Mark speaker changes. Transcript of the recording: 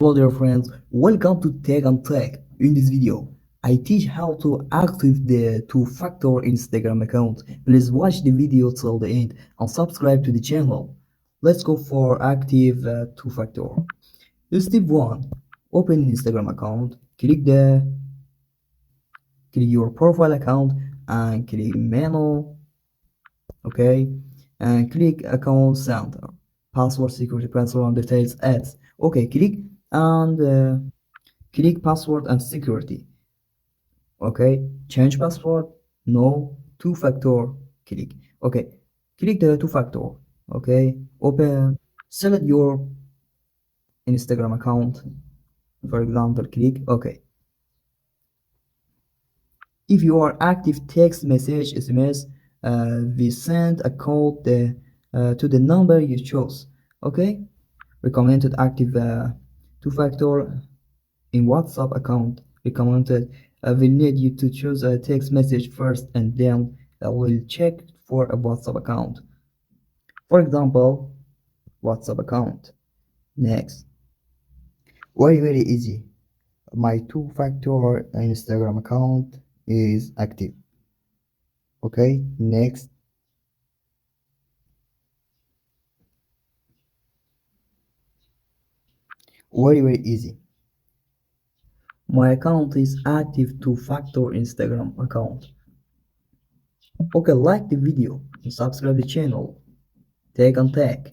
Speaker 1: Hello dear friends, welcome to Tech and Tech. In this video, I teach how to activate the two-factor Instagram account. Please watch the video till the end and subscribe to the channel. Let's go for active two-factor. Step 1. Open Instagram account. Click your profile account and click menu. Okay, and click account center. Password, security, password, and details, ads. Okay, click password and security. Okay, change password, no, two-factor, click. Okay, click the two-factor. Okay, open, select your Instagram account, for example, click. Okay, if you are active, text message, SMS, we send a code to the number you chose. Okay, recommended active two-factor in WhatsApp account. Recommended will need you to choose a text message first, and then will check for a WhatsApp account. For example, WhatsApp account. Next, very easy. My two-factor Instagram account is active. Okay, next. Very easy. My account is active two-factor Instagram account. Okay, like the video and subscribe the channel. Tech and Tech.